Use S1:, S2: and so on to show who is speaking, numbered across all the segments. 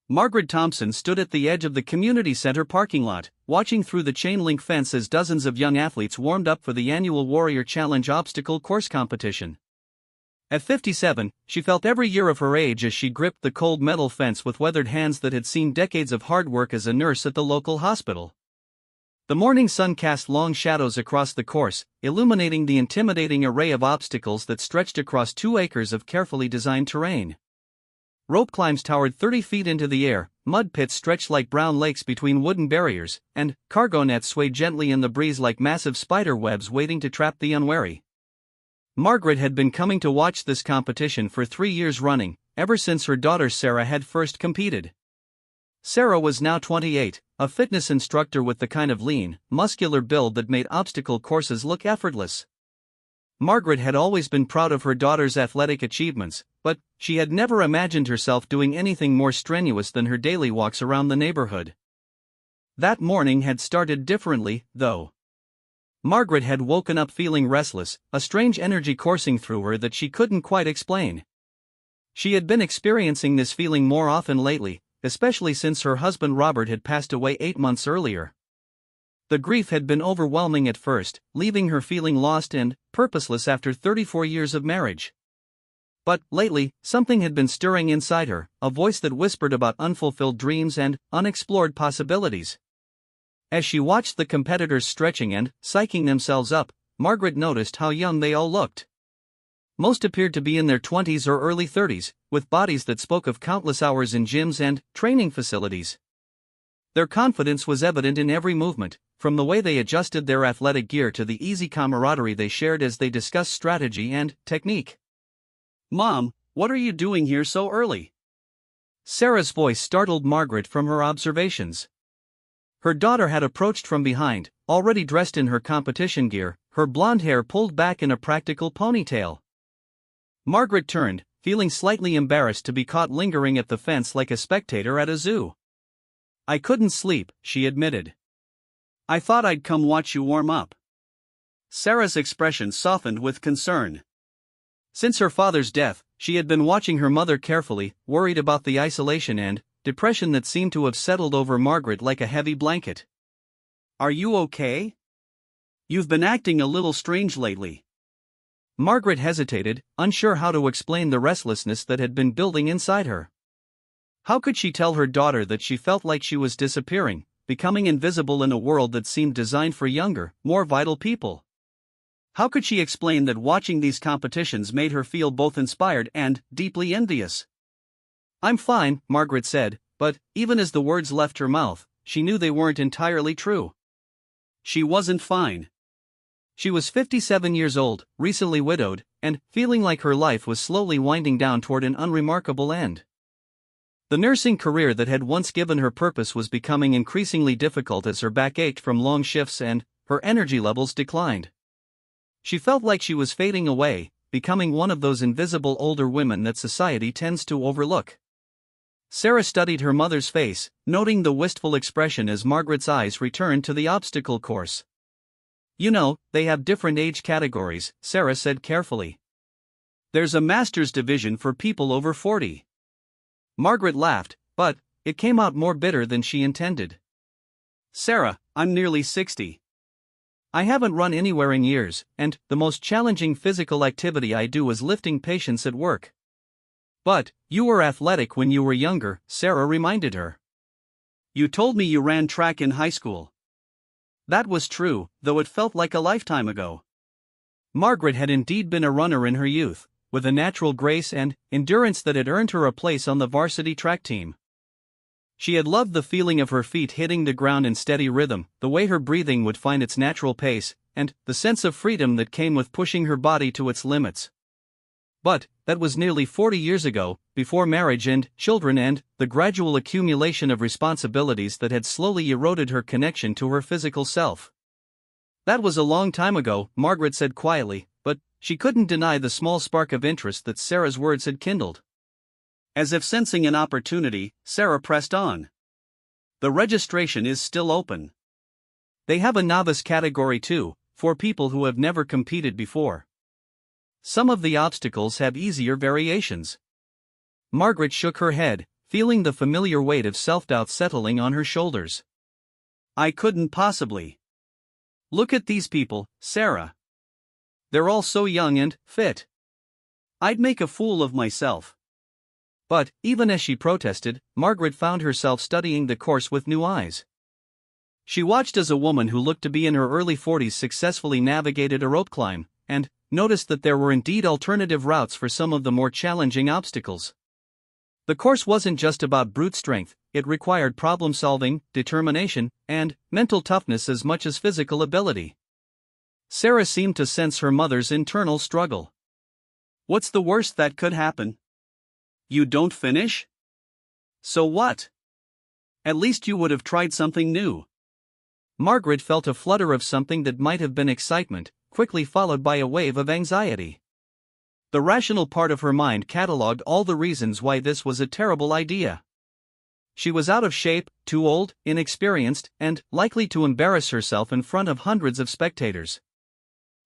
S1: Margaret Thompson stood at the edge of the community center parking lot, watching through the chain-link fence as dozens of young athletes warmed up for the annual Warrior Challenge obstacle course competition. At 57, she felt every year of her age as she gripped the cold metal fence with weathered hands that had seen decades of hard work as a nurse at the local hospital. The morning sun cast long shadows across the course, illuminating the intimidating array of obstacles that stretched across 2 acres of carefully designed terrain. Rope climbs towered 30 feet into the air, mud pits stretched like brown lakes between wooden barriers, and cargo nets swayed gently in the breeze like massive spider webs waiting to trap the unwary. Margaret had been coming to watch this competition for 3 years running, ever since her daughter Sarah had first competed. Sarah was now 28, a fitness instructor with the kind of lean, muscular build that made obstacle courses look effortless. Margaret had always been proud of her daughter's athletic achievements, but she had never imagined herself doing anything more strenuous than her daily walks around the neighborhood. That morning had started differently, though. Margaret had woken up feeling restless, a strange energy coursing through her that she couldn't quite explain. She had been experiencing this feeling more often lately, especially since her husband Robert had passed away 8 months earlier. The grief had been overwhelming at first, leaving her feeling lost and purposeless after 34 years of marriage. But lately, something had been stirring inside her, a voice that whispered about unfulfilled dreams and unexplored possibilities. As she watched the competitors stretching and psyching themselves up, Margaret noticed how young they all looked. Most appeared to be in their 20s or early 30s, with bodies that spoke of countless hours in gyms and training facilities. Their confidence was evident in every movement, from the way they adjusted their athletic gear to the easy camaraderie they shared as they discussed strategy and technique. "Mom, what are you doing here so early?" Sarah's voice startled Margaret from her observations. Her daughter had approached from behind, already dressed in her competition gear, her blonde hair pulled back in a practical ponytail. Margaret turned, feeling slightly embarrassed to be caught lingering at the fence like a spectator at a zoo. "I couldn't sleep," she admitted. "I thought I'd come watch you warm up." Sarah's expression softened with concern. Since her father's death, she had been watching her mother carefully, worried about the isolation and depression that seemed to have settled over Margaret like a heavy blanket. "Are you okay? You've been acting a little strange lately." Margaret hesitated, unsure how to explain the restlessness that had been building inside her. How could she tell her daughter that she felt like she was disappearing, becoming invisible in a world that seemed designed for younger, more vital people? How could she explain that watching these competitions made her feel both inspired and deeply envious? "I'm fine," Margaret said, but even as the words left her mouth, she knew they weren't entirely true. She wasn't fine. She was 57 years old, recently widowed, and feeling like her life was slowly winding down toward an unremarkable end. The nursing career that had once given her purpose was becoming increasingly difficult as her back ached from long shifts and her energy levels declined. She felt like she was fading away, becoming one of those invisible older women that society tends to overlook. Sarah studied her mother's face, noting the wistful expression as Margaret's eyes returned to the obstacle course. "You know, they have different age categories," Sarah said carefully. "There's a master's division for people over 40. Margaret laughed, but it came out more bitter than she intended. "Sarah, I'm nearly 60. I haven't run anywhere in years, and the most challenging physical activity I do is lifting patients at work." "But you were athletic when you were younger," Sarah reminded her. "You told me you ran track in high school." That was true, though it felt like a lifetime ago. Margaret had indeed been a runner in her youth, with a natural grace and endurance that had earned her a place on the varsity track team. She had loved the feeling of her feet hitting the ground in steady rhythm, the way her breathing would find its natural pace, and the sense of freedom that came with pushing her body to its limits. But that was nearly 40 years ago, before marriage and children and the gradual accumulation of responsibilities that had slowly eroded her connection to her physical self. "That was a long time ago," Margaret said quietly, but she couldn't deny the small spark of interest that Sarah's words had kindled. As if sensing an opportunity, Sarah pressed on. "The registration is still open. They have a novice category too, for people who have never competed before. Some of the obstacles have easier variations." Margaret shook her head, feeling the familiar weight of self-doubt settling on her shoulders. I couldn't possibly. Look at these people, Sarah. They're all so young and fit. I'd make a fool of myself. But, even as she protested, Margaret found herself studying the course with new eyes. She watched as a woman who looked to be in her early 40s successfully navigated a rope climb, and noticed that there were indeed alternative routes for some of the more challenging obstacles. The course wasn't just about brute strength, it required problem-solving, determination, and mental toughness as much as physical ability. Sarah seemed to sense her mother's internal struggle. What's the worst that could happen? You don't finish? So what? At least you would have tried something new. Margaret felt a flutter of something that might have been excitement, quickly followed by a wave of anxiety. The rational part of her mind catalogued all the reasons why this was a terrible idea. She was out of shape, too old, inexperienced, and likely to embarrass herself in front of hundreds of spectators.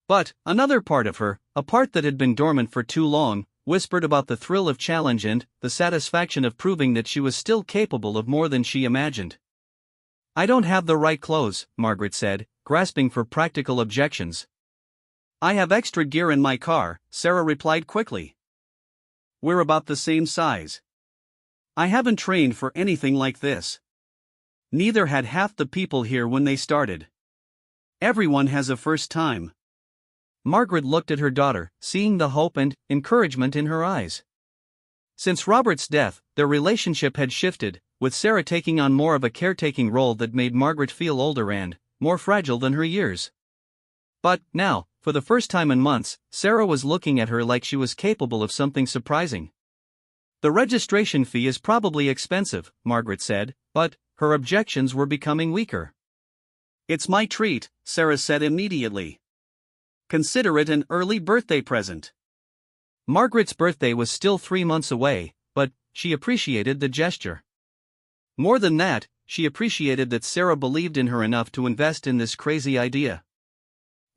S1: But another part of her, a part that had been dormant for too long, whispered about the thrill of challenge and the satisfaction of proving that she was still capable of more than she imagined. I don't have the right clothes, Margaret said, grasping for practical objections. I have extra gear in my car, Sarah replied quickly. We're about the same size. I haven't trained for anything like this. Neither had half the people here when they started. Everyone has a first time. Margaret looked at her daughter, seeing the hope and encouragement in her eyes. Since Robert's death, their relationship had shifted, with Sarah taking on more of a caretaking role that made Margaret feel older and more fragile than her years. But now, for the first time in months, Sarah was looking at her like she was capable of something surprising. The registration fee is probably expensive, Margaret said, but her objections were becoming weaker. It's my treat, Sarah said immediately. Consider it an early birthday present. Margaret's birthday was still 3 months away, but she appreciated the gesture. More than that, she appreciated that Sarah believed in her enough to invest in this crazy idea.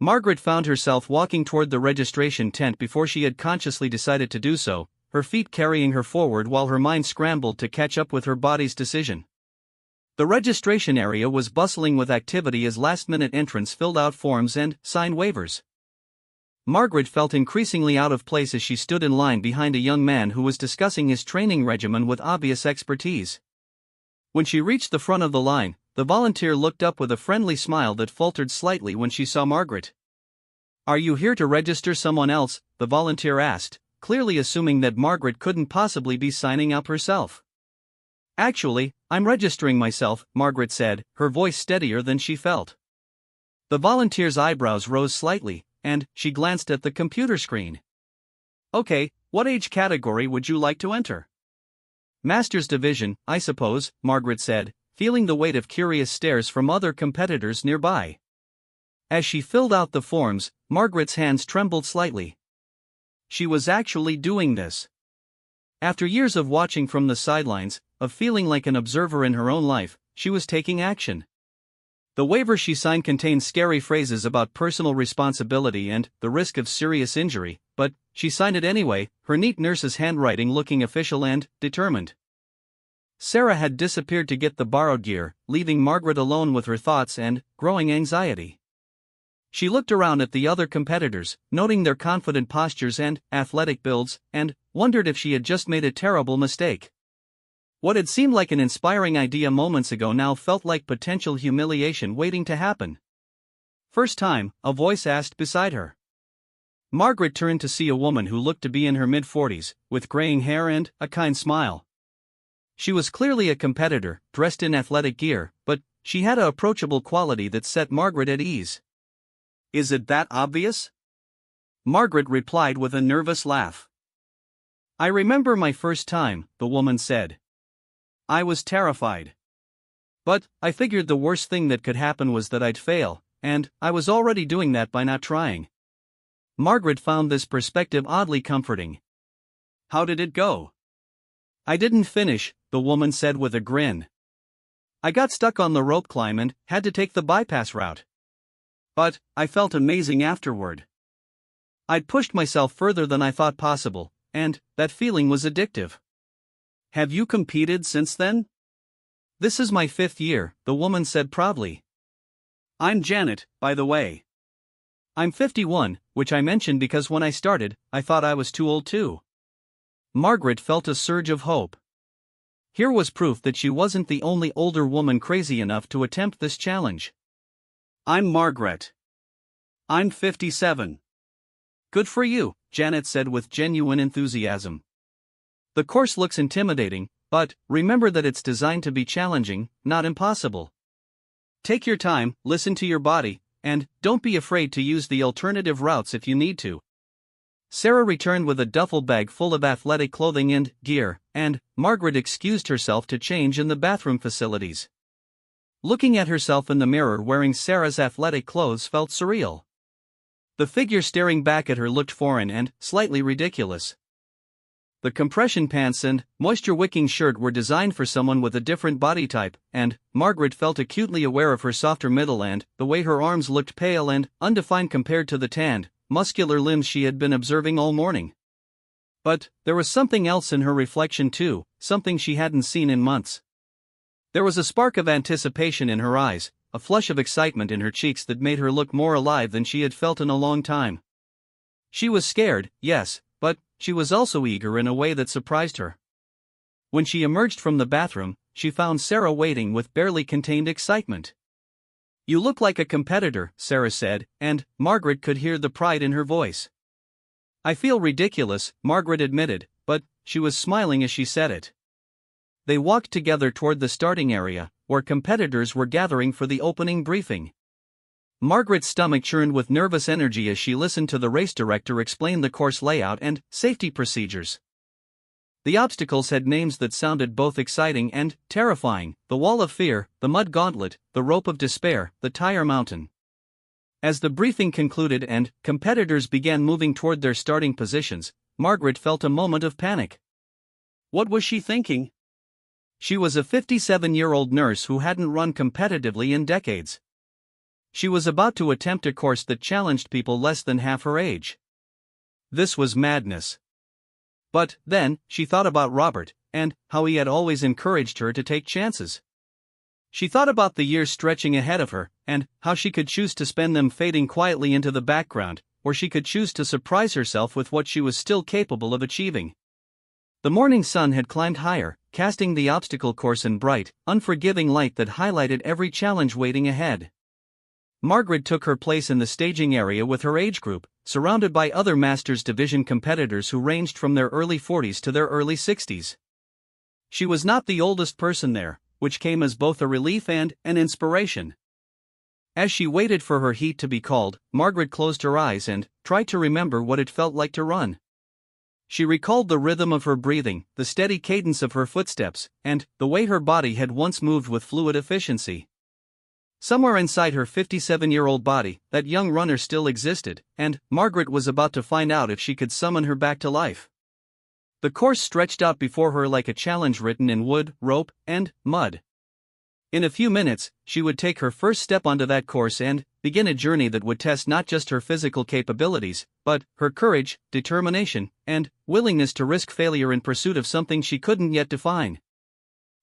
S1: Margaret found herself walking toward the registration tent before she had consciously decided to do so, her feet carrying her forward while her mind scrambled to catch up with her body's decision. The registration area was bustling with activity as last-minute entrants filled out forms and signed waivers. Margaret felt increasingly out of place as she stood in line behind a young man who was discussing his training regimen with obvious expertise. When she reached the front of the line, the volunteer looked up with a friendly smile that faltered slightly when she saw Margaret. Are you here to register someone else? The volunteer asked, clearly assuming that Margaret couldn't possibly be signing up herself. Actually, I'm registering myself, Margaret said, her voice steadier than she felt. The volunteer's eyebrows rose slightly, and she glanced at the computer screen. Okay, what age category would you like to enter? Master's Division, I suppose, Margaret said, feeling the weight of curious stares from other competitors nearby. As she filled out the forms, Margaret's hands trembled slightly. She was actually doing this. After years of watching from the sidelines, of feeling like an observer in her own life, she was taking action. The waiver she signed contained scary phrases about personal responsibility and the risk of serious injury, but she signed it anyway, her neat nurse's handwriting looking official and determined. Sarah had disappeared to get the borrowed gear, leaving Margaret alone with her thoughts and growing anxiety. She looked around at the other competitors, noting their confident postures and athletic builds, and wondered if she had just made a terrible mistake. What had seemed like an inspiring idea moments ago now felt like potential humiliation waiting to happen. First time, a voice asked beside her. Margaret turned to see a woman who looked to be in her mid-40s, with graying hair and a kind smile. She was clearly a competitor, dressed in athletic gear, but she had an approachable quality that set Margaret at ease. Is it that obvious? Margaret replied with a nervous laugh. I remember my first time, the woman said. I was terrified. But I figured the worst thing that could happen was that I'd fail, and I was already doing that by not trying. Margaret found this perspective oddly comforting. How did it go? I didn't finish, the woman said with a grin. I got stuck on the rope climb and had to take the bypass route. But I felt amazing afterward. I'd pushed myself further than I thought possible, and that feeling was addictive. Have you competed since then? This is my 5th year, the woman said proudly. I'm Janet, by the way. I'm 51, which I mentioned because when I started, I thought I was too old too. Margaret felt a surge of hope. Here was proof that she wasn't the only older woman crazy enough to attempt this challenge. I'm Margaret. I'm 57. Good for you, Janet said with genuine enthusiasm. The course looks intimidating, but remember that it's designed to be challenging, not impossible. Take your time, listen to your body, and don't be afraid to use the alternative routes if you need to. Sarah returned with a duffel bag full of athletic clothing and gear, and Margaret excused herself to change in the bathroom facilities. Looking at herself in the mirror wearing Sarah's athletic clothes felt surreal. The figure staring back at her looked foreign and slightly ridiculous. The compression pants and moisture-wicking shirt were designed for someone with a different body type, and Margaret felt acutely aware of her softer middle and the way her arms looked pale and undefined compared to the tanned, muscular limbs she had been observing all morning. But there was something else in her reflection too, something she hadn't seen in months. There was a spark of anticipation in her eyes, a flush of excitement in her cheeks that made her look more alive than she had felt in a long time. She was scared, yes, but she was also eager in a way that surprised her. When she emerged from the bathroom, she found Sarah waiting with barely contained excitement. You look like a competitor, Sarah said, and Margaret could hear the pride in her voice. I feel ridiculous, Margaret admitted, but she was smiling as she said it. They walked together toward the starting area, where competitors were gathering for the opening briefing. Margaret's stomach churned with nervous energy as she listened to the race director explain the course layout and safety procedures. The obstacles had names that sounded both exciting and terrifying: the Wall of Fear, the Mud Gauntlet, the Rope of Despair, the Tire Mountain. As the briefing concluded and competitors began moving toward their starting positions, Margaret felt a moment of panic. What was she thinking? She was a 57-year-old nurse who hadn't run competitively in decades. She was about to attempt a course that challenged people less than half her age. This was madness. But then, she thought about Robert, and how he had always encouraged her to take chances. She thought about the years stretching ahead of her, and how she could choose to spend them fading quietly into the background, or she could choose to surprise herself with what she was still capable of achieving. The morning sun had climbed higher, casting the obstacle course in bright, unforgiving light that highlighted every challenge waiting ahead. Margaret took her place in the staging area with her age group, surrounded by other Masters Division competitors who ranged from their early 40s to their early 60s. She was not the oldest person there, which came as both a relief and an inspiration. As she waited for her heat to be called, Margaret closed her eyes and tried to remember what it felt like to run. She recalled the rhythm of her breathing, the steady cadence of her footsteps, and the way her body had once moved with fluid efficiency. Somewhere inside her 57-year-old body, that young runner still existed, and Margaret was about to find out if she could summon her back to life. The course stretched out before her like a challenge written in wood, rope, and mud. In a few minutes, she would take her first step onto that course and begin a journey that would test not just her physical capabilities, but her courage, determination, and willingness to risk failure in pursuit of something she couldn't yet define.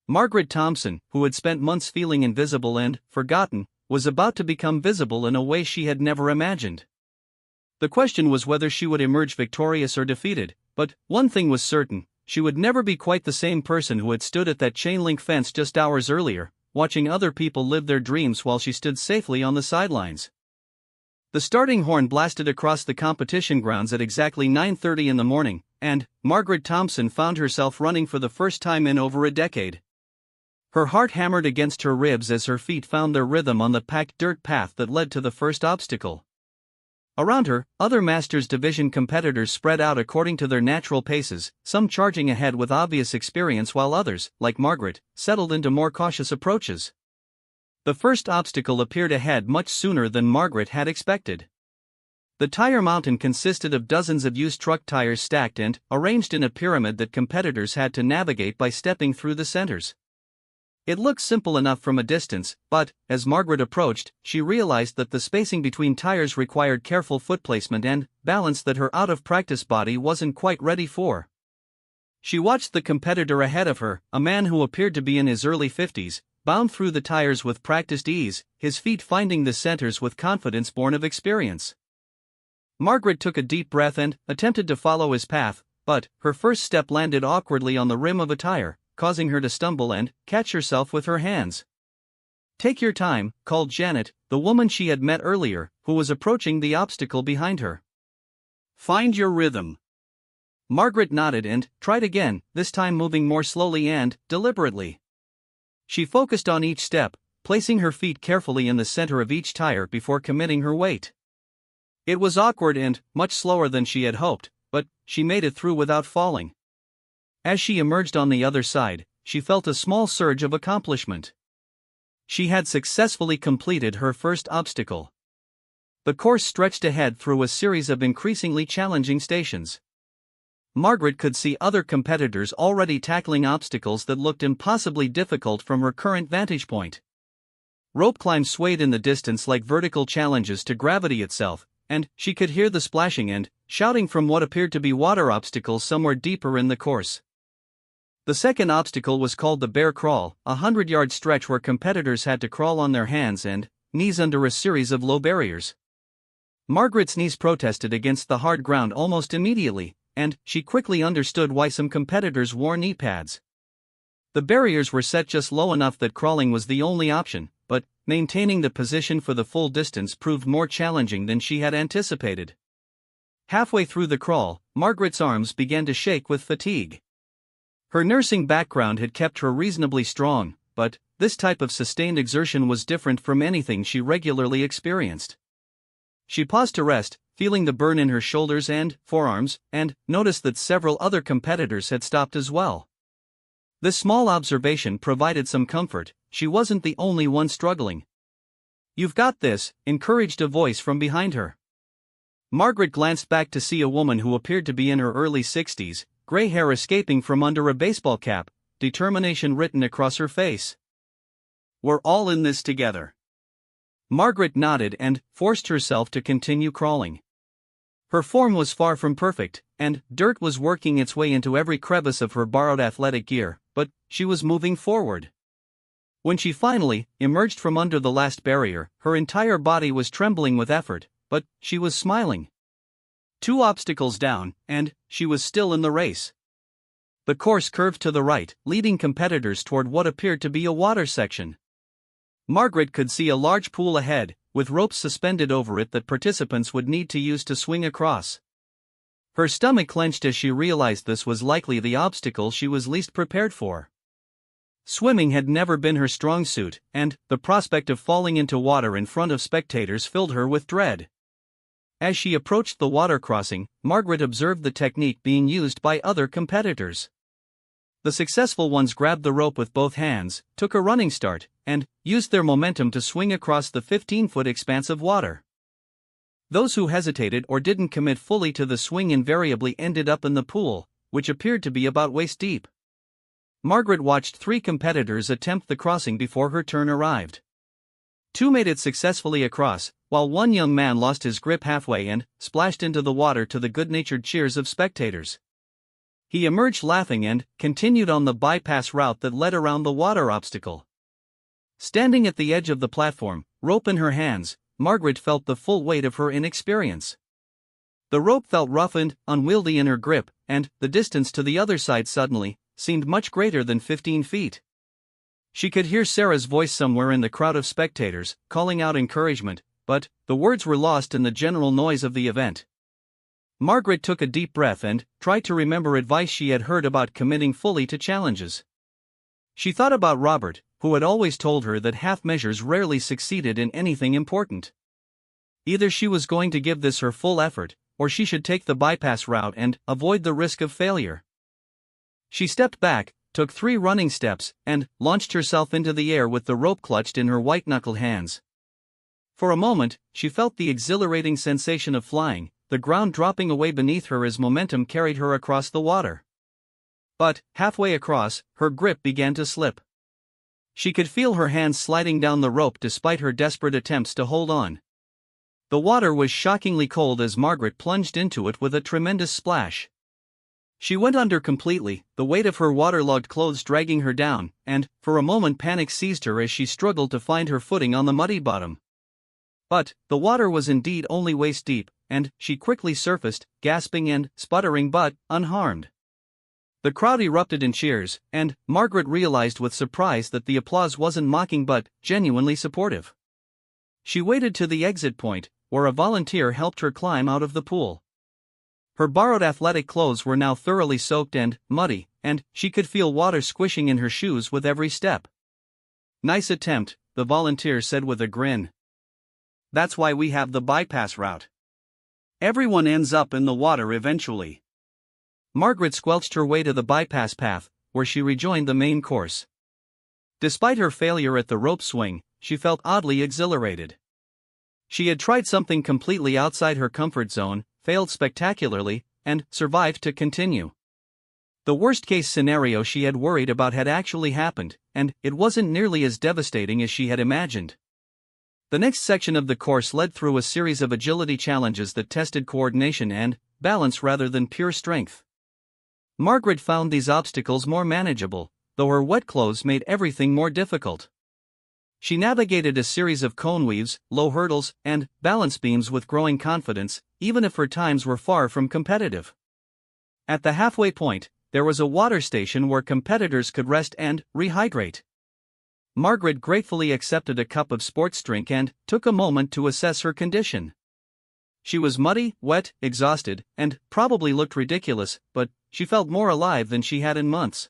S1: Margaret Thompson, who had spent months feeling invisible and forgotten, was about to become visible in a way she had never imagined. The question was whether she would emerge victorious or defeated, but one thing was certain: she would never be quite the same person who had stood at that chain-link fence just hours earlier, watching other people live their dreams while she stood safely on the sidelines. The starting horn blasted across the competition grounds at exactly 9:30 in the morning, and Margaret Thompson found herself running for the first time in over a decade. Her heart hammered against her ribs as her feet found their rhythm on the packed dirt path that led to the first obstacle. Around her, other Masters Division competitors spread out according to their natural paces, some charging ahead with obvious experience while others, like Margaret, settled into more cautious approaches. The first obstacle appeared ahead much sooner than Margaret had expected. The tire mountain consisted of dozens of used truck tires stacked and arranged in a pyramid that competitors had to navigate by stepping through the centers. It looked simple enough from a distance, but, as Margaret approached, she realized that the spacing between tires required careful foot placement and balance that her out-of-practice body wasn't quite ready for. She watched the competitor ahead of her, a man who appeared to be in his early 50s, bound through the tires with practiced ease, his feet finding the centers with confidence born of experience. Margaret took a deep breath and attempted to follow his path, but her first step landed awkwardly on the rim of a tire, causing her to stumble and catch herself with her hands. "Take your time," called Janet, the woman she had met earlier, who was approaching the obstacle behind her. "Find your rhythm." Margaret nodded and tried again, this time moving more slowly and deliberately. She focused on each step, placing her feet carefully in the center of each tire before committing her weight. It was awkward and much slower than she had hoped, but she made it through without falling. As she emerged on the other side, she felt a small surge of accomplishment. She had successfully completed her first obstacle. The course stretched ahead through a series of increasingly challenging stations. Margaret could see other competitors already tackling obstacles that looked impossibly difficult from her current vantage point. Rope climbs swayed in the distance like vertical challenges to gravity itself, and she could hear the splashing and shouting from what appeared to be water obstacles somewhere deeper in the course. The second obstacle was called the bear crawl, a 100-yard stretch where competitors had to crawl on their hands and knees under a series of low barriers. Margaret's knees protested against the hard ground almost immediately, and she quickly understood why some competitors wore knee pads. The barriers were set just low enough that crawling was the only option, but maintaining the position for the full distance proved more challenging than she had anticipated. Halfway through the crawl, Margaret's arms began to shake with fatigue. Her nursing background had kept her reasonably strong, but this type of sustained exertion was different from anything she regularly experienced. She paused to rest, feeling the burn in her shoulders and forearms, and noticed that several other competitors had stopped as well. This small observation provided some comfort. She wasn't the only one struggling. "You've got this," encouraged a voice from behind her. Margaret glanced back to see a woman who appeared to be in her early 60s, gray hair escaping from under a baseball cap, determination written across her face. "We're all in this together." Margaret nodded and forced herself to continue crawling. Her form was far from perfect, and dirt was working its way into every crevice of her borrowed athletic gear, but she was moving forward. When she finally emerged from under the last barrier, her entire body was trembling with effort, but she was smiling. 2 obstacles down, and she was still in the race. The course curved to the right, leading competitors toward what appeared to be a water section. Margaret could see a large pool ahead, with ropes suspended over it that participants would need to use to swing across. Her stomach clenched as she realized this was likely the obstacle she was least prepared for. Swimming had never been her strong suit, and the prospect of falling into water in front of spectators filled her with dread. As she approached the water crossing, Margaret observed the technique being used by other competitors. The successful ones grabbed the rope with both hands, took a running start, and used their momentum to swing across the 15-foot expanse of water. Those who hesitated or didn't commit fully to the swing invariably ended up in the pool, which appeared to be about waist deep. Margaret watched 3 competitors attempt the crossing before her turn arrived. 2 made it successfully across, while one young man lost his grip halfway and splashed into the water to the good-natured cheers of spectators. He emerged laughing and continued on the bypass route that led around the water obstacle. Standing at the edge of the platform, rope in her hands, Margaret felt the full weight of her inexperience. The rope felt rough and unwieldy in her grip, and the distance to the other side suddenly seemed much greater than 15 feet. She could hear Sarah's voice somewhere in the crowd of spectators, calling out encouragement, but the words were lost in the general noise of the event. Margaret took a deep breath and tried to remember advice she had heard about committing fully to challenges. She thought about Robert, who had always told her that half measures rarely succeeded in anything important. Either she was going to give this her full effort, or she should take the bypass route and avoid the risk of failure. She stepped back, took 3 running steps, and launched herself into the air with the rope clutched in her white-knuckled hands. For a moment, she felt the exhilarating sensation of flying, the ground dropping away beneath her as momentum carried her across the water. But, halfway across, her grip began to slip. She could feel her hands sliding down the rope despite her desperate attempts to hold on. The water was shockingly cold as Margaret plunged into it with a tremendous splash. She went under completely, the weight of her waterlogged clothes dragging her down, and, for a moment, panic seized her as she struggled to find her footing on the muddy bottom. But the water was indeed only waist deep, and she quickly surfaced, gasping and sputtering but unharmed. The crowd erupted in cheers, and Margaret realized with surprise that the applause wasn't mocking but genuinely supportive. She waded to the exit point, where a volunteer helped her climb out of the pool. Her borrowed athletic clothes were now thoroughly soaked and muddy, and she could feel water squishing in her shoes with every step. "Nice attempt," the volunteer said with a grin. "That's why we have the bypass route. Everyone ends up in the water eventually." Margaret squelched her way to the bypass path, where she rejoined the main course. Despite her failure at the rope swing, she felt oddly exhilarated. She had tried something completely outside her comfort zone, failed spectacularly, and survived to continue. The worst-case scenario she had worried about had actually happened, and it wasn't nearly as devastating as she had imagined. The next section of the course led through a series of agility challenges that tested coordination and balance rather than pure strength. Margaret found these obstacles more manageable, though her wet clothes made everything more difficult. She navigated a series of cone weaves, low hurdles, and balance beams with growing confidence, even if her times were far from competitive. At the halfway point, there was a water station where competitors could rest and rehydrate. Margaret gratefully accepted a cup of sports drink and took a moment to assess her condition. She was muddy, wet, exhausted, and probably looked ridiculous, but she felt more alive than she had in months.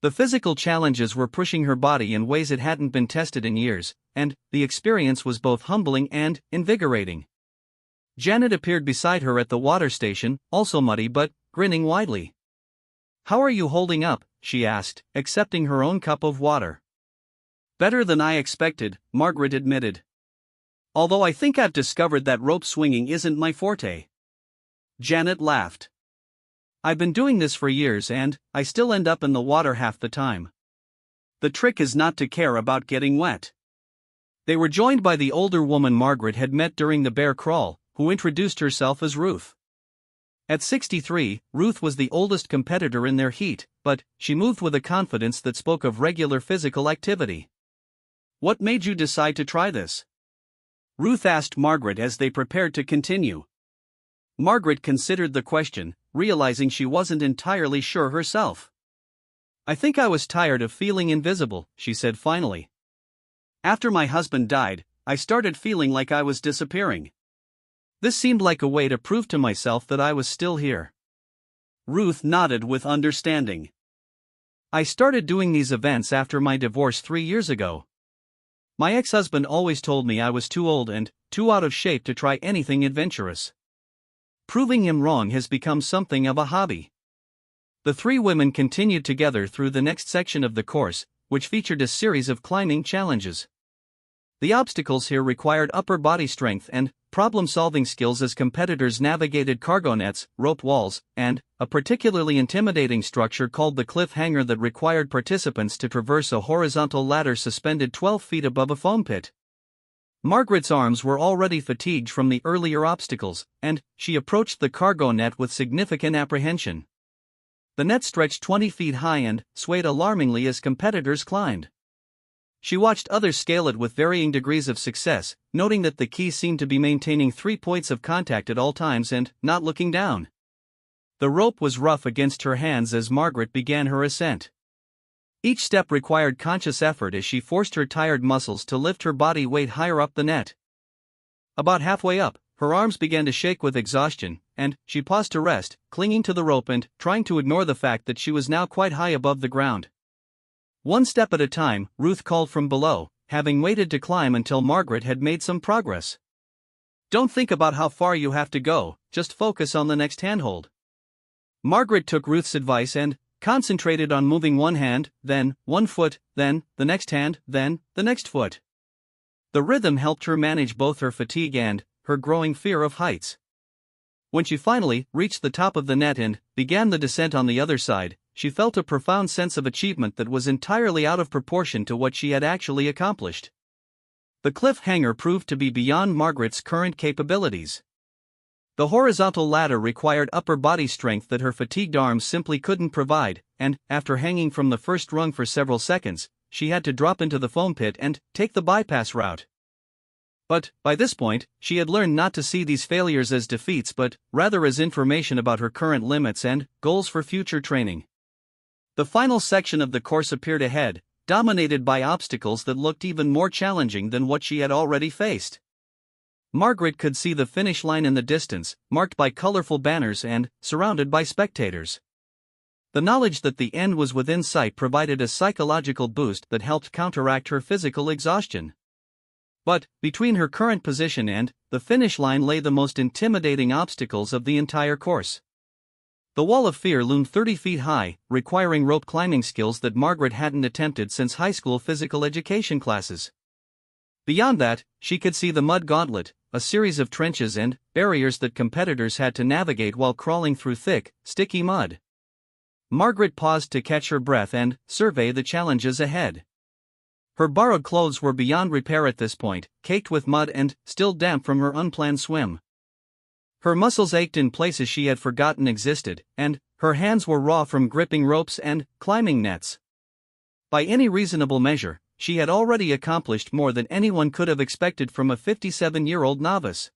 S1: The physical challenges were pushing her body in ways it hadn't been tested in years, and the experience was both humbling and invigorating. Janet appeared beside her at the water station, also muddy but grinning widely. "How are you holding up?" she asked, accepting her own cup of water. "Better than I expected," Margaret admitted. "Although I think I've discovered that rope swinging isn't my forte." Janet laughed. "I've been doing this for years and I still end up in the water half the time. The trick is not to care about getting wet." They were joined by the older woman Margaret had met during the bear crawl, who introduced herself as Ruth. At 63, Ruth was the oldest competitor in their heat, but she moved with a confidence that spoke of regular physical activity. "What made you decide to try this?" Ruth asked Margaret as they prepared to continue. Margaret considered the question, realizing she wasn't entirely sure herself. "I think I was tired of feeling invisible," she said finally. "After my husband died, I started feeling like I was disappearing. This seemed like a way to prove to myself that I was still here." Ruth nodded with understanding. "I started doing these events after my divorce 3 years ago. My ex-husband always told me I was too old and too out of shape to try anything adventurous. Proving him wrong has become something of a hobby." The three women continued together through the next section of the course, which featured a series of climbing challenges. The obstacles here required upper body strength and problem-solving skills as competitors navigated cargo nets, rope walls, and a particularly intimidating structure called the cliff hanger that required participants to traverse a horizontal ladder suspended 12 feet above a foam pit. Margaret's arms were already fatigued from the earlier obstacles, and she approached the cargo net with significant apprehension. The net stretched 20 feet high and swayed alarmingly as competitors climbed. She watched others scale it with varying degrees of success, noting that the key seemed to be maintaining 3 points of contact at all times and not looking down. The rope was rough against her hands as Margaret began her ascent. Each step required conscious effort as she forced her tired muscles to lift her body weight higher up the net. About halfway up, her arms began to shake with exhaustion, and she paused to rest, clinging to the rope and trying to ignore the fact that she was now quite high above the ground. One step at a time, Ruth called from below, having waited to climb until Margaret had made some progress. "Don't think about how far you have to go, just focus on the next handhold." Margaret took Ruth's advice and concentrated on moving one hand, then one foot, then the next hand, then the next foot. The rhythm helped her manage both her fatigue and her growing fear of heights. When she finally reached the top of the net and began the descent on the other side, she felt a profound sense of achievement that was entirely out of proportion to what she had actually accomplished. The cliff hanger proved to be beyond Margaret's current capabilities. The horizontal ladder required upper body strength that her fatigued arms simply couldn't provide, and, after hanging from the first rung for several seconds, she had to drop into the foam pit and take the bypass route. But, by this point, she had learned not to see these failures as defeats but rather as information about her current limits and goals for future training. The final section of the course appeared ahead, dominated by obstacles that looked even more challenging than what she had already faced. Margaret could see the finish line in the distance, marked by colorful banners and surrounded by spectators. The knowledge that the end was within sight provided a psychological boost that helped counteract her physical exhaustion. But, between her current position and the finish line lay the most intimidating obstacles of the entire course. The wall of fear loomed 30 feet high, requiring rope climbing skills that Margaret hadn't attempted since high school physical education classes. Beyond that, she could see the mud gauntlet, a series of trenches and barriers that competitors had to navigate while crawling through thick, sticky mud. Margaret paused to catch her breath and survey the challenges ahead. Her borrowed clothes were beyond repair at this point, caked with mud and still damp from her unplanned swim. Her muscles ached in places she had forgotten existed, and her hands were raw from gripping ropes and climbing nets. By any reasonable measure, she had already accomplished more than anyone could have expected from a 57-year-old novice.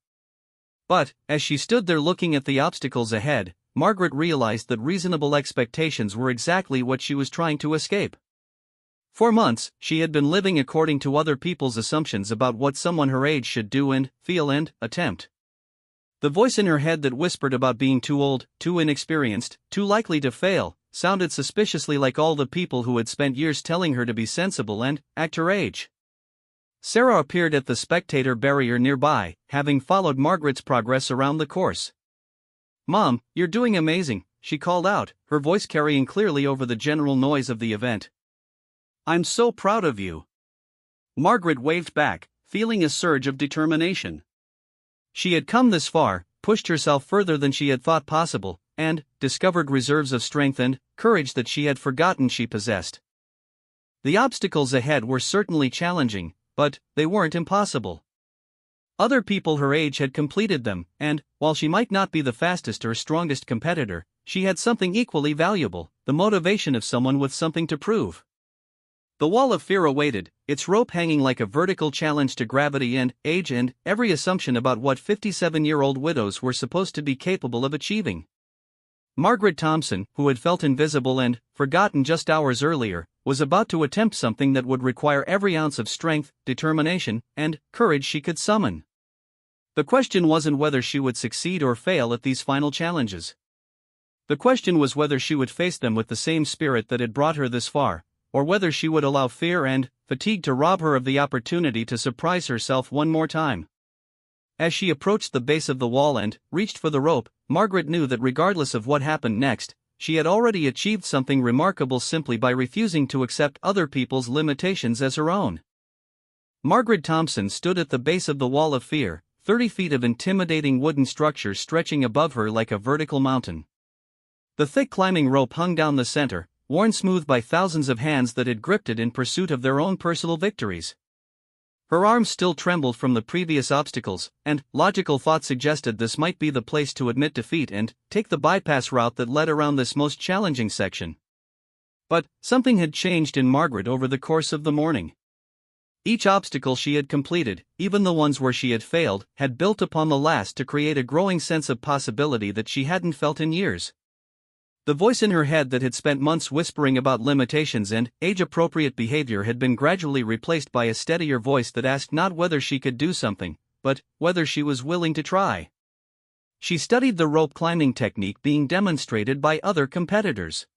S1: But, as she stood there looking at the obstacles ahead, Margaret realized that reasonable expectations were exactly what she was trying to escape. For months, she had been living according to other people's assumptions about what someone her age should do and feel and attempt. The voice in her head that whispered about being too old, too inexperienced, too likely to fail, sounded suspiciously like all the people who had spent years telling her to be sensible and act her age. Sarah appeared at the spectator barrier nearby, having followed Margaret's progress around the course. "Mom, you're doing amazing," she called out, her voice carrying clearly over the general noise of the event. "I'm so proud of you." Margaret waved back, feeling a surge of determination. She had come this far, pushed herself further than she had thought possible, and discovered reserves of strength and courage that she had forgotten she possessed. The obstacles ahead were certainly challenging, but they weren't impossible. Other people her age had completed them, and, while she might not be the fastest or strongest competitor, she had something equally valuable: the motivation of someone with something to prove. The wall of fear awaited, its rope hanging like a vertical challenge to gravity and age and every assumption about what 57-year-old widows were supposed to be capable of achieving. Margaret Thompson, who had felt invisible and forgotten just hours earlier, was about to attempt something that would require every ounce of strength, determination, and courage she could summon. The question wasn't whether she would succeed or fail at these final challenges. The question was whether she would face them with the same spirit that had brought her this far, or whether she would allow fear and fatigue to rob her of the opportunity to surprise herself one more time. As she approached the base of the wall and reached for the rope, Margaret knew that regardless of what happened next, she had already achieved something remarkable simply by refusing to accept other people's limitations as her own. Margaret Thompson stood at the base of the wall of fear, 30 feet of intimidating wooden structure stretching above her like a vertical mountain. The thick climbing rope hung down the center, worn smooth by thousands of hands that had gripped it in pursuit of their own personal victories. Her arms still trembled from the previous obstacles, and logical thought suggested this might be the place to admit defeat and take the bypass route that led around this most challenging section. But something had changed in Margaret over the course of the morning. Each obstacle she had completed, even the ones where she had failed, had built upon the last to create a growing sense of possibility that she hadn't felt in years. The voice in her head that had spent months whispering about limitations and age-appropriate behavior had been gradually replaced by a steadier voice that asked not whether she could do something, but whether she was willing to try. She studied the rope climbing technique being demonstrated by other competitors.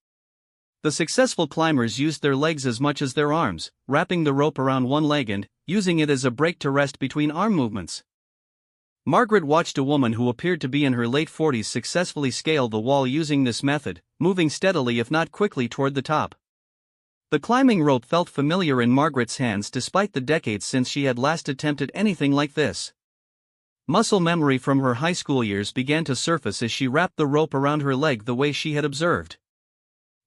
S1: The successful climbers used their legs as much as their arms, wrapping the rope around one leg and using it as a break to rest between arm movements. Margaret watched a woman who appeared to be in her late 40s successfully scale the wall using this method, moving steadily if not quickly toward the top. The climbing rope felt familiar in Margaret's hands despite the decades since she had last attempted anything like this. Muscle memory from her high school years began to surface as she wrapped the rope around her leg the way she had observed.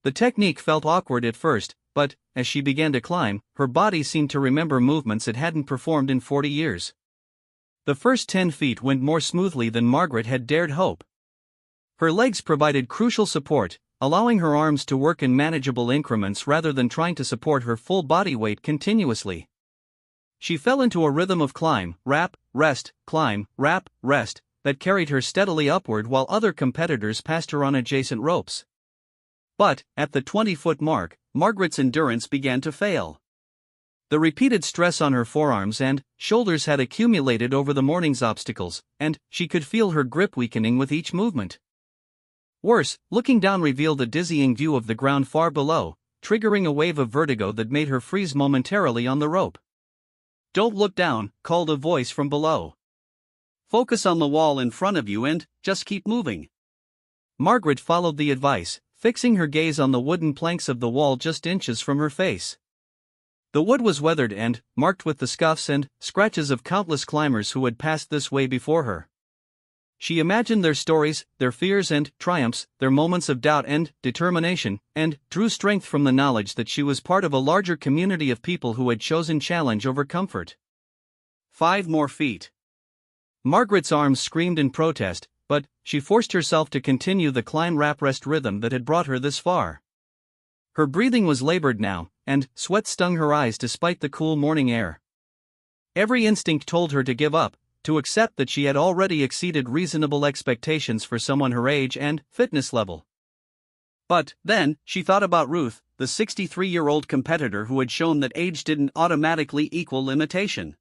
S1: The technique felt awkward at first, but, as she began to climb, her body seemed to remember movements it hadn't performed in 40 years. The first 10 feet went more smoothly than Margaret had dared hope. Her legs provided crucial support, allowing her arms to work in manageable increments rather than trying to support her full body weight continuously. She fell into a rhythm of climb, rest, that carried her steadily upward while other competitors passed her on adjacent ropes. But, at the 20-foot mark, Margaret's endurance began to fail. The repeated stress on her forearms and shoulders had accumulated over the morning's obstacles, and she could feel her grip weakening with each movement. Worse, looking down revealed a dizzying view of the ground far below, triggering a wave of vertigo that made her freeze momentarily on the rope. "Don't look down," called a voice from below. "Focus on the wall in front of you and just keep moving." Margaret followed the advice, fixing her gaze on the wooden planks of the wall just inches from her face. The wood was weathered and marked with the scuffs and scratches of countless climbers who had passed this way before her. She imagined their stories, their fears and triumphs, their moments of doubt and determination, and drew strength from the knowledge that she was part of a larger community of people who had chosen challenge over comfort. 5 more feet. Margaret's arms screamed in protest, but she forced herself to continue the climb-rest rhythm that had brought her this far. Her breathing was labored now, and sweat stung her eyes despite the cool morning air. Every instinct told her to give up, to accept that she had already exceeded reasonable expectations for someone her age and fitness level. But then, she thought about Ruth, the 63-year-old competitor who had shown that age didn't automatically equal limitation.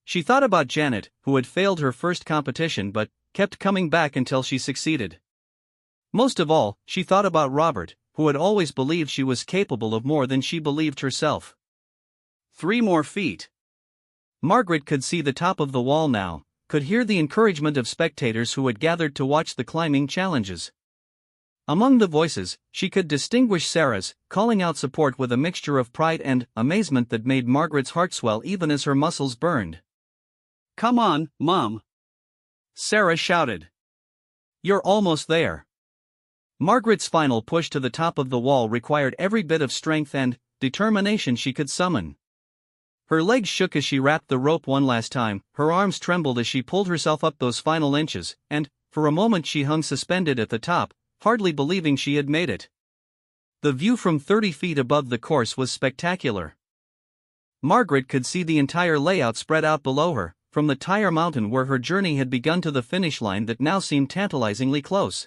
S1: She thought about Janet, who had failed her first competition but kept coming back until she succeeded. Most of all, she thought about Robert, who had always believed she was capable of more than she believed herself. 3 more feet. Margaret could see the top of the wall now, could hear the encouragement of spectators who had gathered to watch the climbing challenges. Among the voices, she could distinguish Sarah's, calling out support with a mixture of pride and amazement that made Margaret's heart swell even as her muscles burned. "Come on, Mom!" Sarah shouted. "You're almost there." Margaret's final push to the top of the wall required every bit of strength and determination she could summon. Her legs shook as she wrapped the rope one last time, her arms trembled as she pulled herself up those final inches, and, for a moment she hung suspended at the top, hardly believing she had made it. The view from 30 feet above the course was spectacular. Margaret could see the entire layout spread out below her, from the tire mountain where her journey had begun to the finish line that now seemed tantalizingly close.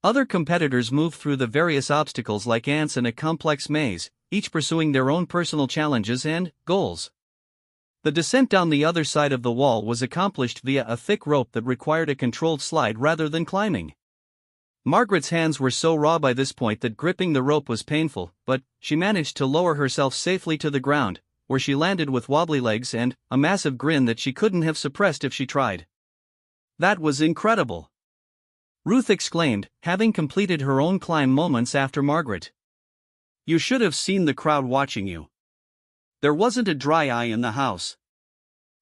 S1: Other competitors moved through the various obstacles like ants in a complex maze, each pursuing their own personal challenges and goals. The descent down the other side of the wall was accomplished via a thick rope that required a controlled slide rather than climbing. Margaret's hands were so raw by this point that gripping the rope was painful, but she managed to lower herself safely to the ground, where she landed with wobbly legs and a massive grin that she couldn't have suppressed if she tried. "That was incredible!" Ruth exclaimed, having completed her own climb moments after Margaret. "You should have seen the crowd watching you. There wasn't a dry eye in the house."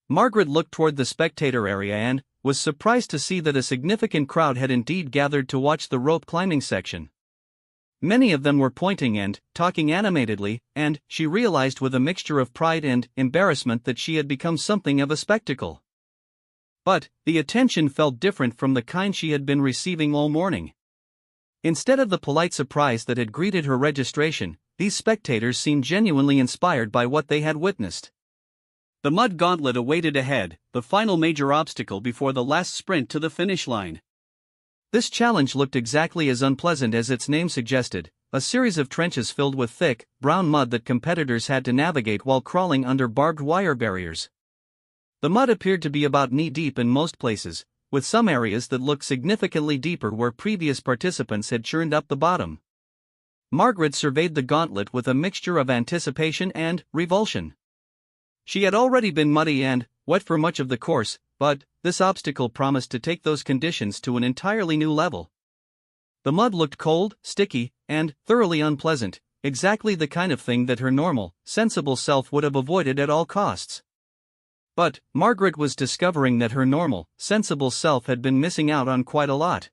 S1: Margaret looked toward the spectator area and was surprised to see that a significant crowd had indeed gathered to watch the rope climbing section. Many of them were pointing and talking animatedly, and she realized with a mixture of pride and embarrassment that she had become something of a spectacle. But the attention felt different from the kind she had been receiving all morning. Instead of the polite surprise that had greeted her registration, these spectators seemed genuinely inspired by what they had witnessed. The mud gauntlet awaited ahead, the final major obstacle before the last sprint to the finish line. This challenge looked exactly as unpleasant as its name suggested, a series of trenches filled with thick, brown mud that competitors had to navigate while crawling under barbed wire barriers. The mud appeared to be about knee-deep in most places, with some areas that looked significantly deeper where previous participants had churned up the bottom. Margaret surveyed the gauntlet with a mixture of anticipation and revulsion. She had already been muddy and wet for much of the course, but this obstacle promised to take those conditions to an entirely new level. The mud looked cold, sticky, and thoroughly unpleasant, exactly the kind of thing that her normal, sensible self would have avoided at all costs. But Margaret was discovering that her normal, sensible self had been missing out on quite a lot.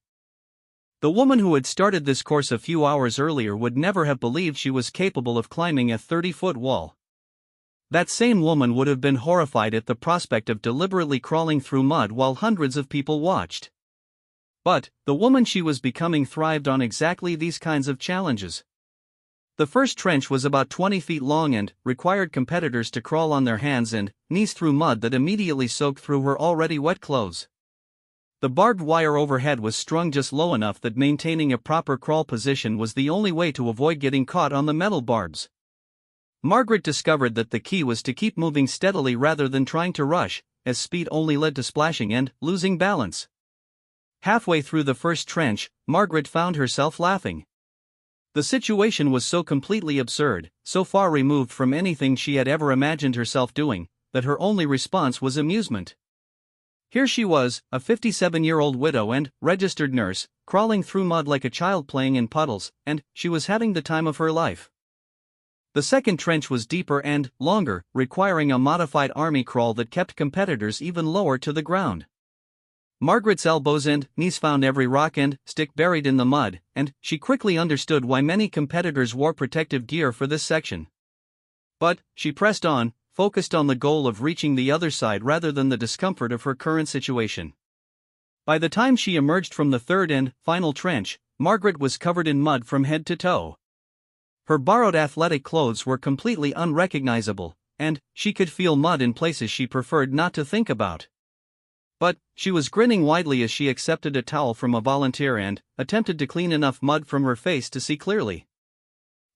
S1: The woman who had started this course a few hours earlier would never have believed she was capable of climbing a 30-foot wall. That same woman would have been horrified at the prospect of deliberately crawling through mud while hundreds of people watched. But the woman she was becoming thrived on exactly these kinds of challenges. The first trench was about 20 feet long and required competitors to crawl on their hands and knees through mud that immediately soaked through her already wet clothes. The barbed wire overhead was strung just low enough that maintaining a proper crawl position was the only way to avoid getting caught on the metal barbs. Margaret discovered that the key was to keep moving steadily rather than trying to rush, as speed only led to splashing and losing balance. Halfway through the first trench, Margaret found herself laughing. The situation was so completely absurd, so far removed from anything she had ever imagined herself doing, that her only response was amusement. Here she was, a 57-year-old widow and registered nurse, crawling through mud like a child playing in puddles, and she was having the time of her life. The second trench was deeper and longer, requiring a modified army crawl that kept competitors even lower to the ground. Margaret's elbows and knees found every rock and stick buried in the mud, and she quickly understood why many competitors wore protective gear for this section. But she pressed on, focused on the goal of reaching the other side rather than the discomfort of her current situation. By the time she emerged from the third and final trench, Margaret was covered in mud from head to toe. Her borrowed athletic clothes were completely unrecognizable, and she could feel mud in places she preferred not to think about. But she was grinning widely as she accepted a towel from a volunteer and attempted to clean enough mud from her face to see clearly.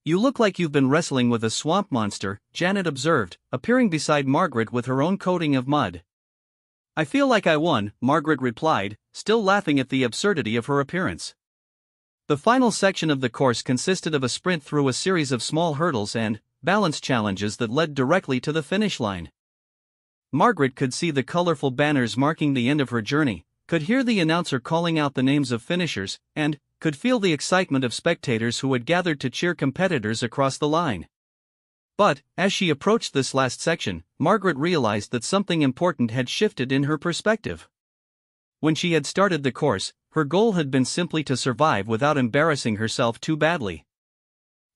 S1: "You look like you've been wrestling with a swamp monster," Janet observed, appearing beside Margaret with her own coating of mud. "I feel like I won," Margaret replied, still laughing at the absurdity of her appearance. The final section of the course consisted of a sprint through a series of small hurdles and balance challenges that led directly to the finish line. Margaret could see the colorful banners marking the end of her journey, could hear the announcer calling out the names of finishers, and could feel the excitement of spectators who had gathered to cheer competitors across the line. But, as she approached this last section, Margaret realized that something important had shifted in her perspective. When she had started the course, her goal had been simply to survive without embarrassing herself too badly.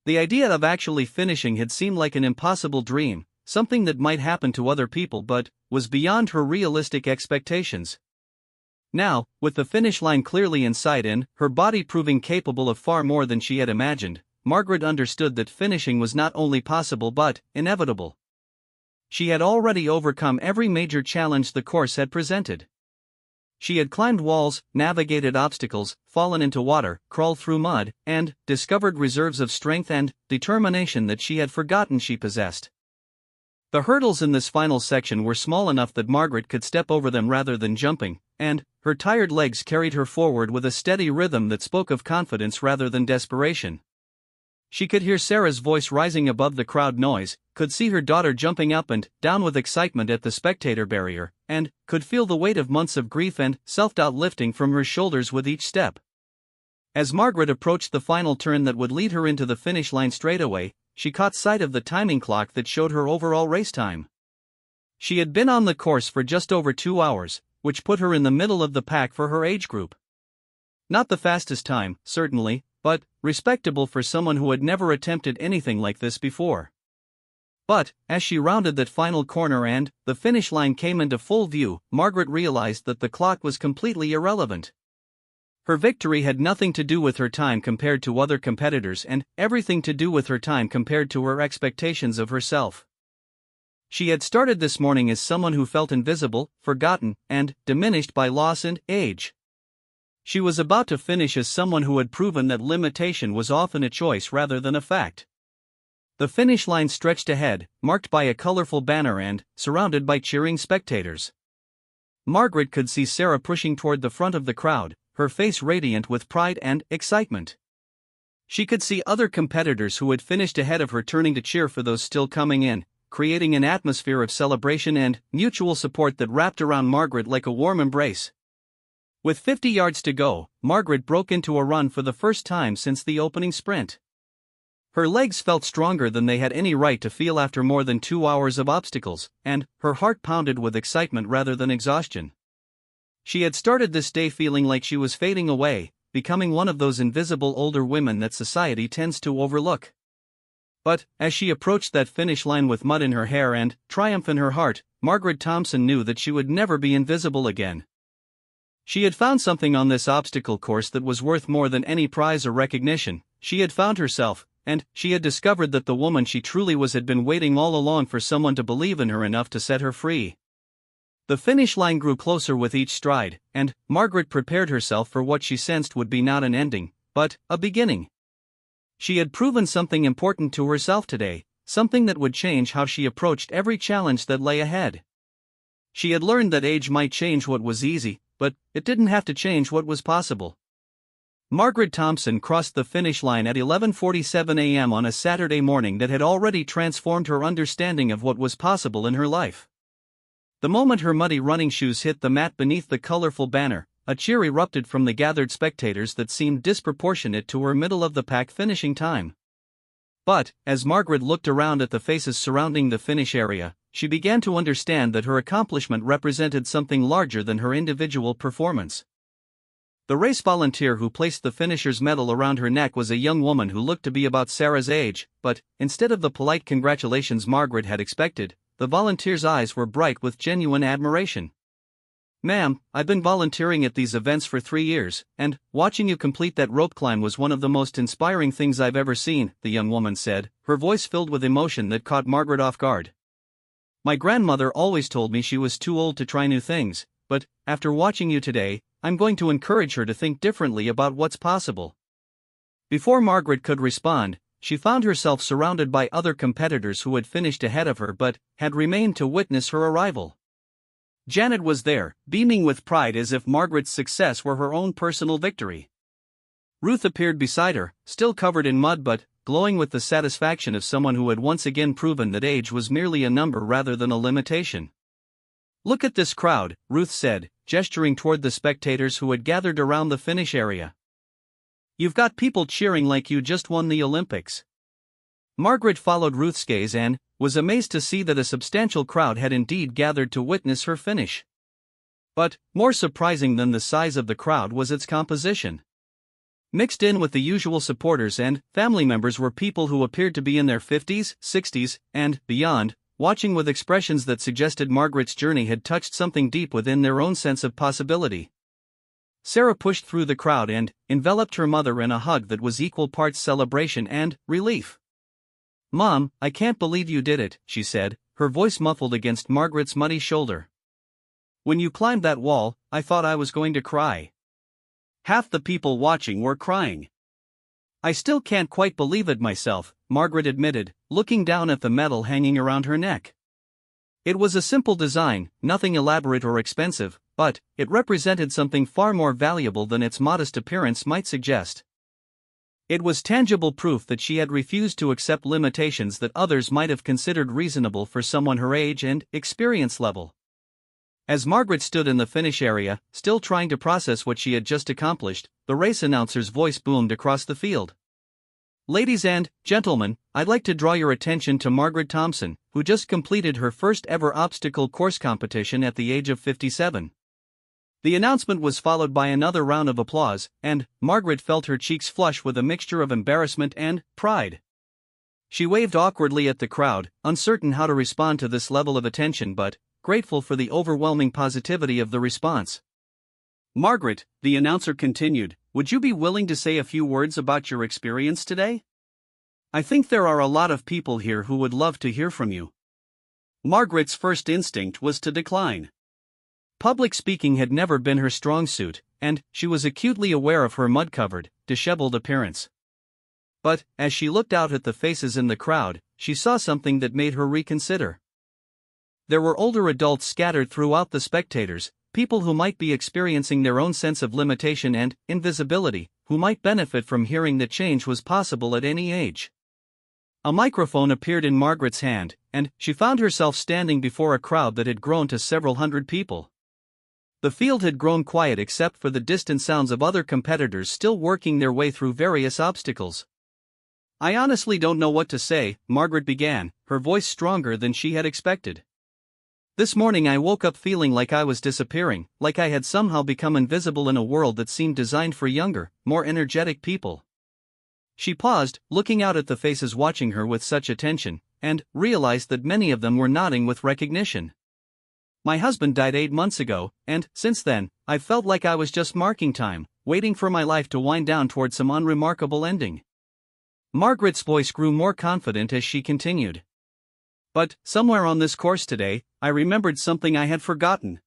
S1: The idea of actually finishing had seemed like an impossible dream, something that might happen to other people but was beyond her realistic expectations. Now, with the finish line clearly in sight and her body proving capable of far more than she had imagined, Margaret understood that finishing was not only possible but inevitable. She had already overcome every major challenge the course had presented. She had climbed walls, navigated obstacles, fallen into water, crawled through mud, and discovered reserves of strength and determination that she had forgotten she possessed. The hurdles in this final section were small enough that Margaret could step over them rather than jumping, and her tired legs carried her forward with a steady rhythm that spoke of confidence rather than desperation. She could hear Sarah's voice rising above the crowd noise, could see her daughter jumping up and down with excitement at the spectator barrier, and could feel the weight of months of grief and self-doubt lifting from her shoulders with each step. As Margaret approached the final turn that would lead her into the finish line straightaway, she caught sight of the timing clock that showed her overall race time. She had been on the course for just over 2 hours, which put her in the middle of the pack for her age group. Not the fastest time, certainly, but respectable for someone who had never attempted anything like this before. But, as she rounded that final corner and the finish line came into full view, Margaret realized that the clock was completely irrelevant. Her victory had nothing to do with her time compared to other competitors and everything to do with her time compared to her expectations of herself. She had started this morning as someone who felt invisible, forgotten, and diminished by loss and age. She was about to finish as someone who had proven that limitation was often a choice rather than a fact. The finish line stretched ahead, marked by a colorful banner and surrounded by cheering spectators. Margaret could see Sarah pushing toward the front of the crowd, her face radiant with pride and excitement. She could see other competitors who had finished ahead of her turning to cheer for those still coming in, creating an atmosphere of celebration and mutual support that wrapped around Margaret like a warm embrace. With 50 yards to go, Margaret broke into a run for the first time since the opening sprint. Her legs felt stronger than they had any right to feel after more than 2 hours of obstacles, and her heart pounded with excitement rather than exhaustion. She had started this day feeling like she was fading away, becoming one of those invisible older women that society tends to overlook. But, as she approached that finish line with mud in her hair and triumph in her heart, Margaret Thompson knew that she would never be invisible again. She had found something on this obstacle course that was worth more than any prize or recognition. She had found herself, and she had discovered that the woman she truly was had been waiting all along for someone to believe in her enough to set her free. The finish line grew closer with each stride, and Margaret prepared herself for what she sensed would be not an ending, but a beginning. She had proven something important to herself today, something that would change how she approached every challenge that lay ahead. She had learned that age might change what was easy, but it didn't have to change what was possible. Margaret Thompson crossed the finish line at 11:47 a.m. on a Saturday morning that had already transformed her understanding of what was possible in her life. The moment her muddy running shoes hit the mat beneath the colorful banner, a cheer erupted from the gathered spectators that seemed disproportionate to her middle-of-the-pack finishing time. But, as Margaret looked around at the faces surrounding the finish area, she began to understand that her accomplishment represented something larger than her individual performance. The race volunteer who placed the finisher's medal around her neck was a young woman who looked to be about Sarah's age, but, instead of the polite congratulations Margaret had expected, the volunteer's eyes were bright with genuine admiration. "Ma'am, I've been volunteering at these events for 3 years, and watching you complete that rope climb was one of the most inspiring things I've ever seen," the young woman said, her voice filled with emotion that caught Margaret off guard. "My grandmother always told me she was too old to try new things, but, after watching you today, I'm going to encourage her to think differently about what's possible." Before Margaret could respond, she found herself surrounded by other competitors who had finished ahead of her but had remained to witness her arrival. Janet was there, beaming with pride as if Margaret's success were her own personal victory. Ruth appeared beside her, still covered in mud but glowing with the satisfaction of someone who had once again proven that age was merely a number rather than a limitation. "Look at this crowd," Ruth said, gesturing toward the spectators who had gathered around the finish area. "You've got people cheering like you just won the Olympics." Margaret followed Ruth's gaze and was amazed to see that a substantial crowd had indeed gathered to witness her finish. But, more surprising than the size of the crowd was its composition. Mixed in with the usual supporters and family members were people who appeared to be in their 50s, 60s, and beyond, watching with expressions that suggested Margaret's journey had touched something deep within their own sense of possibility. Sarah pushed through the crowd and enveloped her mother in a hug that was equal parts celebration and relief. "Mom, I can't believe you did it," she said, her voice muffled against Margaret's muddy shoulder. "When you climbed that wall, I thought I was going to cry." Half the people watching were crying. "I still can't quite believe it myself," Margaret admitted, looking down at the medal hanging around her neck. It was a simple design, nothing elaborate or expensive, but it represented something far more valuable than its modest appearance might suggest. It was tangible proof that she had refused to accept limitations that others might have considered reasonable for someone her age and experience level. As Margaret stood in the finish area, still trying to process what she had just accomplished, the race announcer's voice boomed across the field. "Ladies and gentlemen, I'd like to draw your attention to Margaret Thompson, who just completed her first ever obstacle course competition at the age of 57. The announcement was followed by another round of applause, and Margaret felt her cheeks flush with a mixture of embarrassment and pride. She waved awkwardly at the crowd, uncertain how to respond to this level of attention but grateful for the overwhelming positivity of the response. "Margaret," the announcer continued, "would you be willing to say a few words about your experience today? I think there are a lot of people here who would love to hear from you." Margaret's first instinct was to decline. Public speaking had never been her strong suit, and she was acutely aware of her mud-covered, disheveled appearance. But, as she looked out at the faces in the crowd, she saw something that made her reconsider. There were older adults scattered throughout the spectators, people who might be experiencing their own sense of limitation and invisibility, who might benefit from hearing that change was possible at any age. A microphone appeared in Margaret's hand, and she found herself standing before a crowd that had grown to several hundred people. The field had grown quiet except for the distant sounds of other competitors still working their way through various obstacles. "I honestly don't know what to say," Margaret began, her voice stronger than she had expected. "This morning I woke up feeling like I was disappearing, like I had somehow become invisible in a world that seemed designed for younger, more energetic people. She paused, looking out at the faces watching her with such attention, and realized that many of them were nodding with recognition. My husband died 8 months ago, and since then, I've felt like I was just marking time, waiting for my life to wind down toward some unremarkable ending. Margaret's voice grew more confident as she continued. But, somewhere on this course today, I remembered something I had forgotten.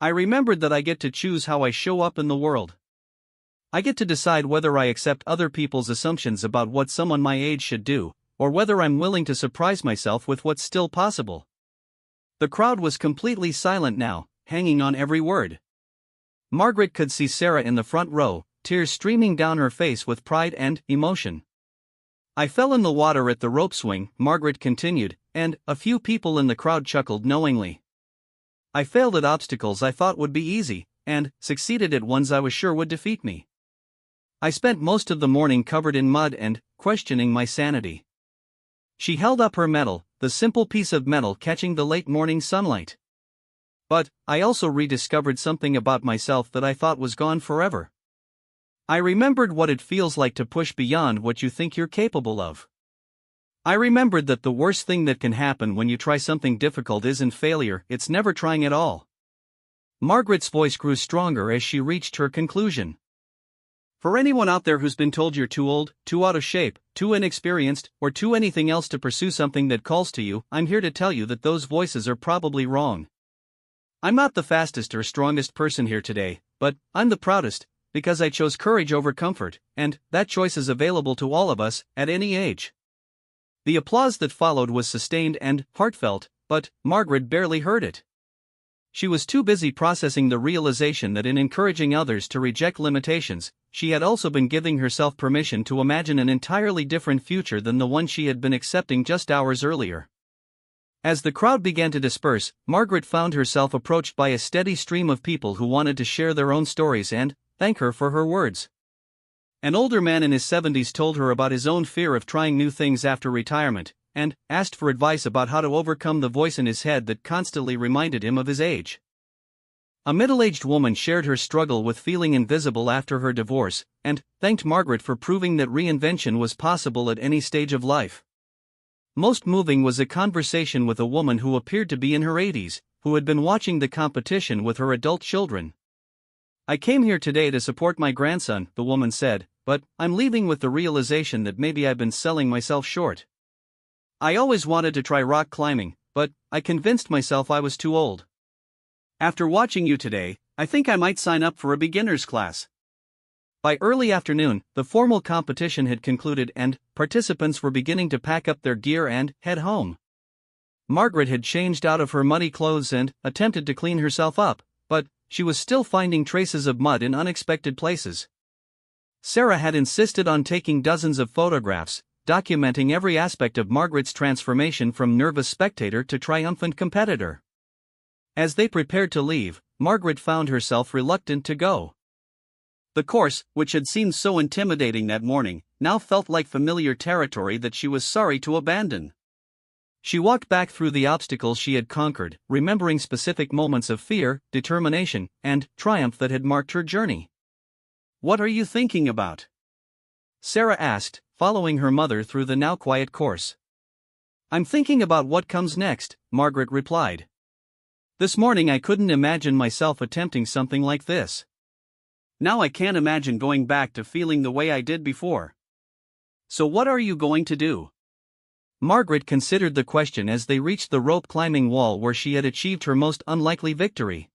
S1: I remembered that I get to choose how I show up in the world. I get to decide whether I accept other people's assumptions about what someone my age should do, or whether I'm willing to surprise myself with what's still possible. The crowd was completely silent now, hanging on every word. Margaret could see Sarah in the front row, tears streaming down her face with pride and emotion. I fell in the water at the rope swing, Margaret continued, and a few people in the crowd chuckled knowingly. I failed at obstacles I thought would be easy, and succeeded at ones I was sure would defeat me. I spent most of the morning covered in mud and questioning my sanity. She held up her medal, the simple piece of metal catching the late morning sunlight. But I also rediscovered something about myself that I thought was gone forever. I remembered what it feels like to push beyond what you think you're capable of. I remembered that the worst thing that can happen when you try something difficult isn't failure, it's never trying at all. Margaret's voice grew stronger as she reached her conclusion. For anyone out there who's been told you're too old, too out of shape, too inexperienced, or too anything else to pursue something that calls to you, I'm here to tell you that those voices are probably wrong. I'm not the fastest or strongest person here today, but I'm the proudest, because I chose courage over comfort, and that choice is available to all of us, at any age. The applause that followed was sustained and heartfelt, but Margaret barely heard it. She was too busy processing the realization that in encouraging others to reject limitations, she had also been giving herself permission to imagine an entirely different future than the one she had been accepting just hours earlier. As the crowd began to disperse, Margaret found herself approached by a steady stream of people who wanted to share their own stories and thank her for her words. An older man in his 70s told her about his own fear of trying new things after retirement, and asked for advice about how to overcome the voice in his head that constantly reminded him of his age. A middle-aged woman shared her struggle with feeling invisible after her divorce, and thanked Margaret for proving that reinvention was possible at any stage of life. Most moving was a conversation with a woman who appeared to be in her 80s, who had been watching the competition with her adult children. I came here today to support my grandson, the woman said, but I'm leaving with the realization that maybe I've been selling myself short. I always wanted to try rock climbing, but I convinced myself I was too old. After watching you today, I think I might sign up for a beginner's class. By early afternoon, the formal competition had concluded and participants were beginning to pack up their gear and head home. Margaret had changed out of her muddy clothes and attempted to clean herself up, but she was still finding traces of mud in unexpected places. Sarah had insisted on taking dozens of photographs, documenting every aspect of Margaret's transformation from nervous spectator to triumphant competitor. As they prepared to leave, Margaret found herself reluctant to go. The course, which had seemed so intimidating that morning, now felt like familiar territory that she was sorry to abandon. She walked back through the obstacles she had conquered, remembering specific moments of fear, determination, and triumph that had marked her journey. "What are you thinking about?" Sarah asked, following her mother through the now quiet course. "I'm thinking about what comes next," Margaret replied. "This morning I couldn't imagine myself attempting something like this. Now I can't imagine going back to feeling the way I did before. So what are you going to do?" Margaret considered the question as they reached the rope climbing wall where she had achieved her most unlikely victory.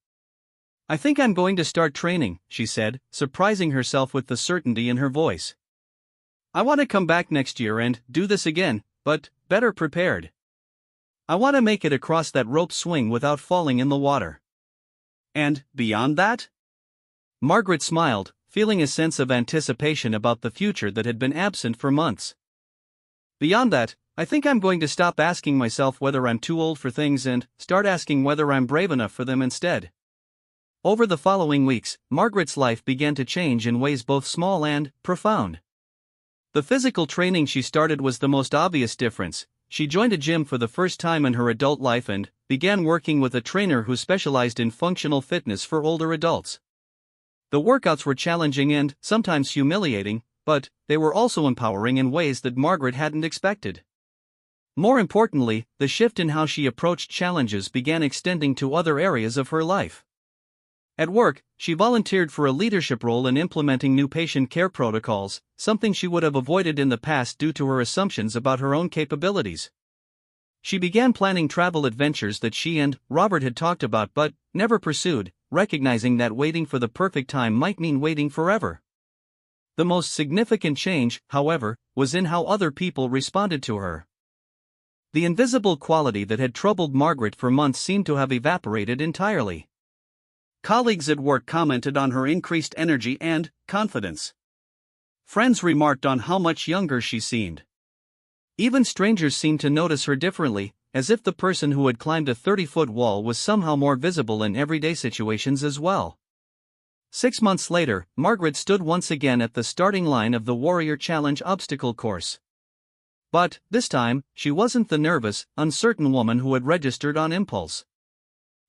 S1: "I think I'm going to start training," she said, surprising herself with the certainty in her voice. "I want to come back next year and do this again, but better prepared. I want to make it across that rope swing without falling in the water." "And beyond that?" Margaret smiled, feeling a sense of anticipation about the future that had been absent for months. "Beyond that, I think I'm going to stop asking myself whether I'm too old for things and start asking whether I'm brave enough for them instead." Over the following weeks, Margaret's life began to change in ways both small and profound. The physical training she started was the most obvious difference. She joined a gym for the first time in her adult life and began working with a trainer who specialized in functional fitness for older adults. The workouts were challenging and sometimes humiliating, but they were also empowering in ways that Margaret hadn't expected. More importantly, the shift in how she approached challenges began extending to other areas of her life. At work, she volunteered for a leadership role in implementing new patient care protocols, something she would have avoided in the past due to her assumptions about her own capabilities. She began planning travel adventures that she and Robert had talked about but never pursued, recognizing that waiting for the perfect time might mean waiting forever. The most significant change, however, was in how other people responded to her. The invisible quality that had troubled Margaret for months seemed to have evaporated entirely. Colleagues at work commented on her increased energy and confidence. Friends remarked on how much younger she seemed. Even strangers seemed to notice her differently, as if the person who had climbed a 30-foot wall was somehow more visible in everyday situations as well. 6 months later, Margaret stood once again at the starting line of the Warrior Challenge obstacle course. But, this time, she wasn't the nervous, uncertain woman who had registered on impulse.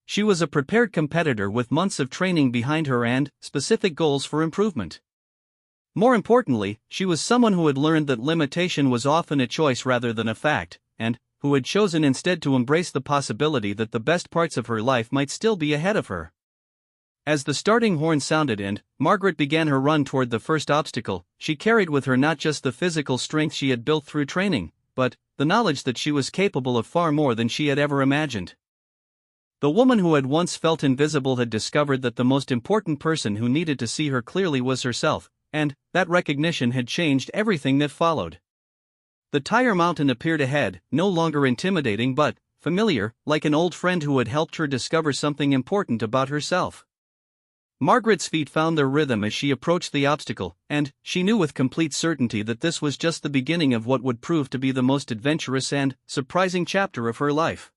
S1: She was a prepared competitor with months of training behind her and specific goals for improvement. More importantly, she was someone who had learned that limitation was often a choice rather than a fact, and who had chosen instead to embrace the possibility that the best parts of her life might still be ahead of her. As the starting horn sounded and Margaret began her run toward the first obstacle, she carried with her not just the physical strength she had built through training, but the knowledge that she was capable of far more than she had ever imagined. The woman who had once felt invisible had discovered that the most important person who needed to see her clearly was herself, and that recognition had changed everything that followed. The tire mountain appeared ahead, no longer intimidating but familiar, like an old friend who had helped her discover something important about herself. Margaret's feet found their rhythm as she approached the obstacle, and she knew with complete certainty that this was just the beginning of what would prove to be the most adventurous and surprising chapter of her life.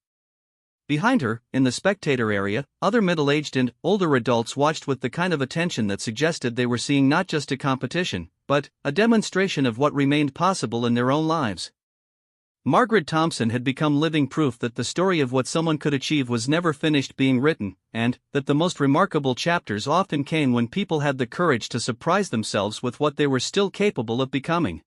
S1: Behind her, in the spectator area, other middle-aged and older adults watched with the kind of attention that suggested they were seeing not just a competition, but a demonstration of what remained possible in their own lives. Margaret Thompson had become living proof that the story of what someone could achieve was never finished being written, and that the most remarkable chapters often came when people had the courage to surprise themselves with what they were still capable of becoming.